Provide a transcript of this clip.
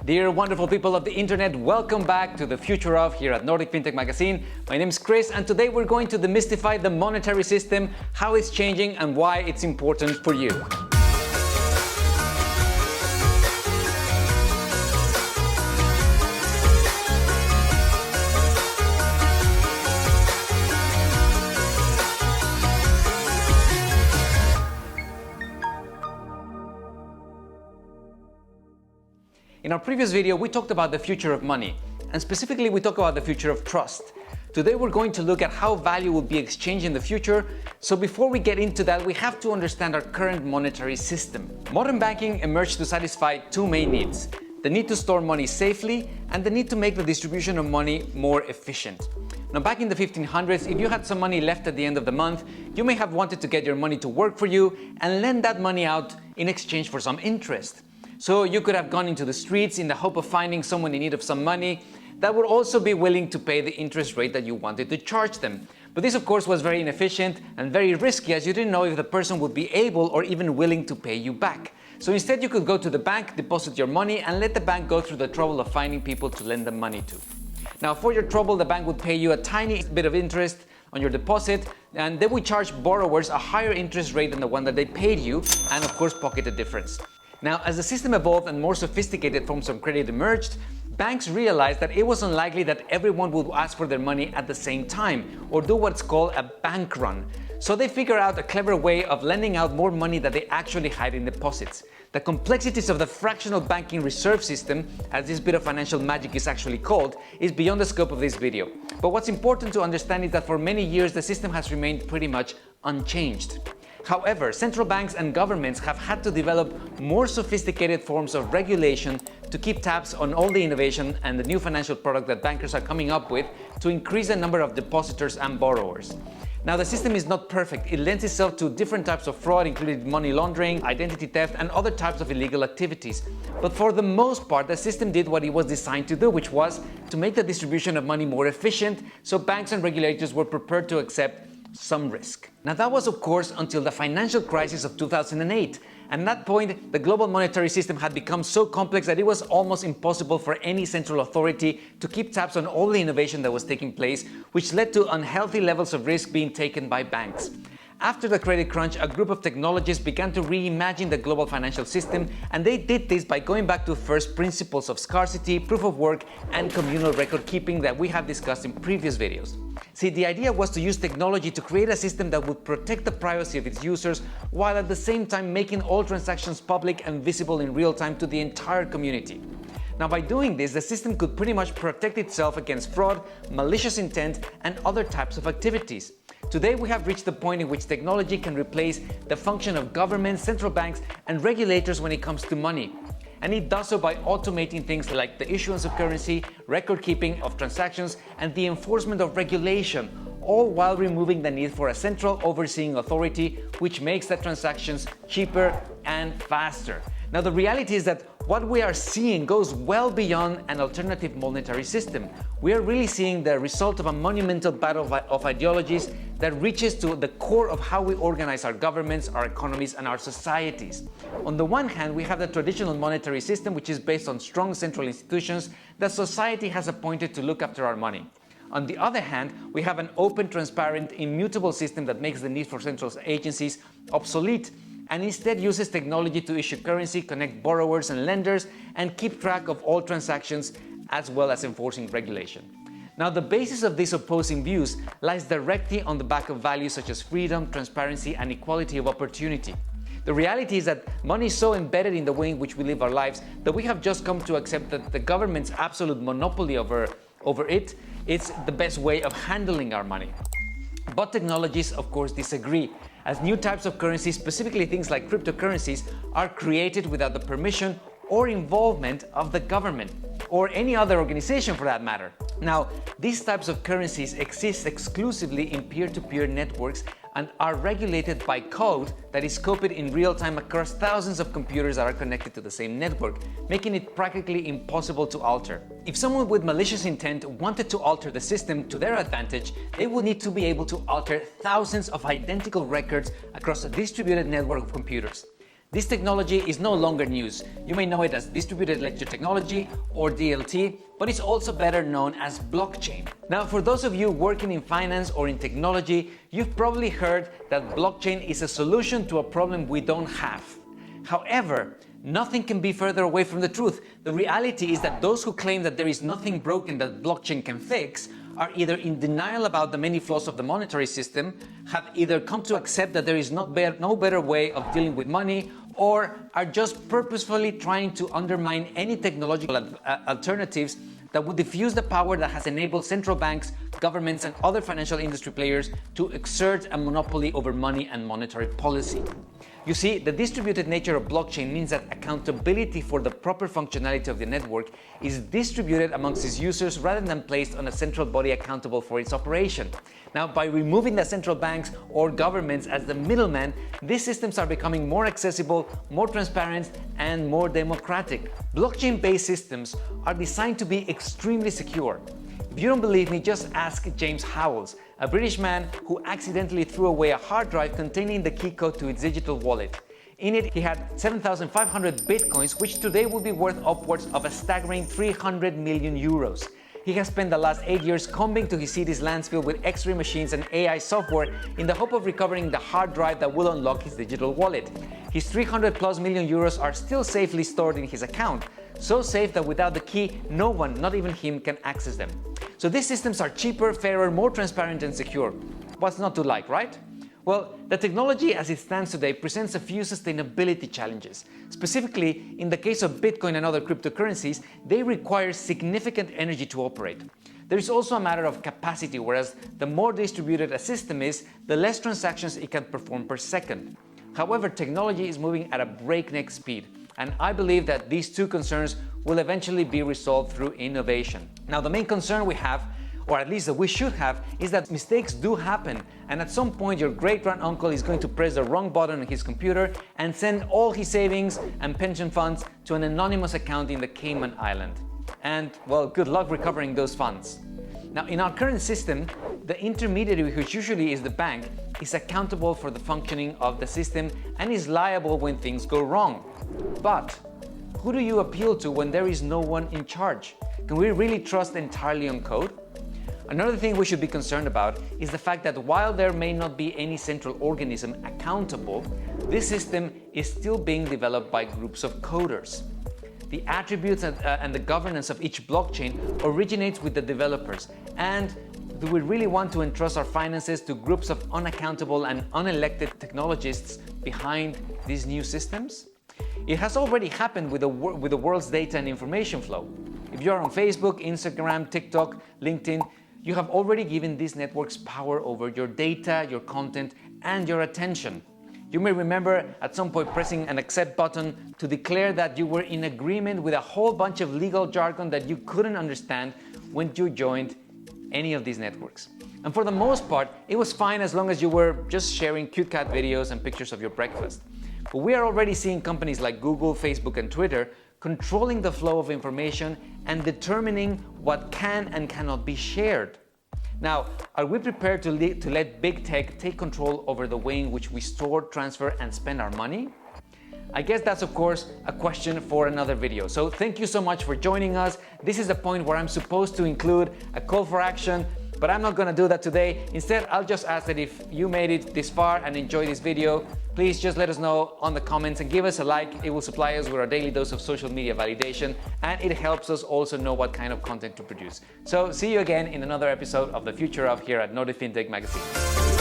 Dear wonderful people of the internet, welcome back to the Future of here at Nordic Fintech magazine. My name is Chris, and today we're going to demystify the monetary system, how it's changing and why it's important for you. In our previous video, we talked about the future of money, and specifically we talked about the future of trust. Today we're going to look at how value will be exchanged in the future. So before we get into that, we have to understand our current monetary system. Modern banking emerged to satisfy two main needs: the need to store money safely and the need to make the distribution of money more efficient. Now, back in the 1500s, if you had some money left at the end of the month, you may have wanted to get your money to work for you and lend that money out in exchange for some interest. So you could have gone into the streets in the hope of finding someone in need of some money that would also be willing to pay the interest rate that you wanted to charge them. But this, of course, was very inefficient and very risky, as you didn't know if the person would be able or even willing to pay you back. So instead, you could go to the bank, deposit your money, and let the bank go through the trouble of finding people to lend them money to. Now, for your trouble, the bank would pay you a tiny bit of interest on your deposit, and they would charge borrowers a higher interest rate than the one that they paid you, and of course, pocket the difference. Now, as the system evolved and more sophisticated forms of credit emerged, banks realized that it was unlikely that everyone would ask for their money at the same time or do what's called a bank run. So they figured out a clever way of lending out more money that they actually had in deposits. The complexities of the fractional banking reserve system, as this bit of financial magic is actually called, is beyond the scope of this video. But what's important to understand is that for many years the system has remained pretty much unchanged. However, central banks and governments have had to develop more sophisticated forms of regulation to keep tabs on all the innovation and the new financial product that bankers are coming up with to increase the number of depositors and borrowers. Now, the system is not perfect. It lends itself to different types of fraud, including money laundering, identity theft, and other types of illegal activities. But for the most part, the system did what it was designed to do, which was to make the distribution of money more efficient, so banks and regulators were prepared to accept some risk. Now, that was, of course, until the financial crisis of 2008. And at that point, the global monetary system had become so complex that it was almost impossible for any central authority to keep tabs on all the innovation that was taking place, which led to unhealthy levels of risk being taken by banks. After the credit crunch, a group of technologists began to reimagine the global financial system, and they did this by going back to first principles of scarcity, proof of work, and communal record keeping that we have discussed in previous videos. See, the idea was to use technology to create a system that would protect the privacy of its users, while at the same time making all transactions public and visible in real time to the entire community. Now, by doing this, the system could pretty much protect itself against fraud, malicious intent, and other types of activities. Today, we have reached the point in which technology can replace the function of governments, central banks, and regulators when it comes to money. And it does so by automating things like the issuance of currency, record keeping of transactions, and the enforcement of regulation, all while removing the need for a central overseeing authority, which makes the transactions cheaper and faster. Now, the reality is that what we are seeing goes well beyond an alternative monetary system. We are really seeing the result of a monumental battle of ideologies that reaches to the core of how we organize our governments, our economies, and our societies. On the one hand, we have the traditional monetary system, which is based on strong central institutions that society has appointed to look after our money. On the other hand, we have an open, transparent, immutable system that makes the need for central agencies obsolete, and instead uses technology to issue currency, connect borrowers and lenders, and keep track of all transactions, as well as enforcing regulation. Now, the basis of these opposing views lies directly on the back of values such as freedom, transparency, and equality of opportunity. The reality is that money is so embedded in the way in which we live our lives that we have just come to accept that the government's absolute monopoly over it is the best way of handling our money. But technologists, of course, disagree, as new types of currencies, specifically things like cryptocurrencies, are created without the permission or involvement of the government, or any other organization for that matter. Now, these types of currencies exist exclusively in peer-to-peer networks and are regulated by code that is copied in real time across thousands of computers that are connected to the same network, making it practically impossible to alter. If someone with malicious intent wanted to alter the system to their advantage, they would need to be able to alter thousands of identical records across a distributed network of computers. This technology is no longer news. You may know it as distributed ledger technology or DLT, but it's also better known as blockchain. Now, for those of you working in finance or in technology, you've probably heard that blockchain is a solution to a problem we don't have. However, nothing can be further away from the truth. The reality is that those who claim that there is nothing broken that blockchain can fix are either in denial about the many flaws of the monetary system, have either come to accept that there is no better way of dealing with money, or are just purposefully trying to undermine any technological alternatives that would diffuse the power that has enabled central banks, governments, and other financial industry players to exert a monopoly over money and monetary policy. You see, the distributed nature of blockchain means that accountability for the proper functionality of the network is distributed amongst its users rather than placed on a central body accountable for its operation. Now, by removing the central banks or governments as the middleman, these systems are becoming more accessible, more transparent, and more democratic. Blockchain-based systems are designed to be extremely secure. If you don't believe me, just ask James Howells, a British man who accidentally threw away a hard drive containing the key code to its digital wallet. In it, he had 7,500 bitcoins, which today would be worth upwards of a staggering 300 million euros. He has spent the last 8 years combing to his city's landfill with X-ray machines and AI software in the hope of recovering the hard drive that will unlock his digital wallet. His 300 plus million euros are still safely stored in his account, so safe that without the key, no one, not even him, can access them. So these systems are cheaper, fairer, more transparent and secure. What's not to like, right? Well, the technology as it stands today presents a few sustainability challenges. Specifically, in the case of Bitcoin and other cryptocurrencies, they require significant energy to operate. There is also a matter of capacity, whereas the more distributed a system is, the less transactions it can perform per second. However, technology is moving at a breakneck speed, and I believe that these two concerns will eventually be resolved through innovation. Now, the main concern we have, or at least that we should have, is that mistakes do happen, and at some point your great-granduncle is going to press the wrong button on his computer and send all his savings and pension funds to an anonymous account in the Cayman Island. And, well, good luck recovering those funds. Now, in our current system, the intermediary, which usually is the bank, is accountable for the functioning of the system and is liable when things go wrong. But who do you appeal to when there is no one in charge? Can we really trust entirely on code? Another thing we should be concerned about is the fact that while there may not be any central organism accountable, this system is still being developed by groups of coders. The attributes and the governance of each blockchain originates with the developers. And do we really want to entrust our finances to groups of unaccountable and unelected technologists behind these new systems? It has already happened with the world's data and information flow. If you are on Facebook, Instagram, TikTok, LinkedIn, you have already given these networks power over your data, your content, and your attention. You may remember at some point pressing an accept button to declare that you were in agreement with a whole bunch of legal jargon that you couldn't understand when you joined any of these networks. And for the most part, it was fine as long as you were just sharing cute cat videos and pictures of your breakfast. But we are already seeing companies like Google, Facebook, and Twitter controlling the flow of information and determining what can and cannot be shared. Now, are we prepared to let big tech take control over the way in which we store, transfer, and spend our money? I guess that's, of course, a question for another video. So thank you so much for joining us. This is the point where I'm supposed to include a call for action, but I'm not going to do that today. Instead, I'll just ask that if you made it this far and enjoyed this video, please just let us know on the comments and give us a like. It will supply us with our daily dose of social media validation, and it helps us also know what kind of content to produce. So see you again in another episode of The Future of here at Nordic Fintech Magazine.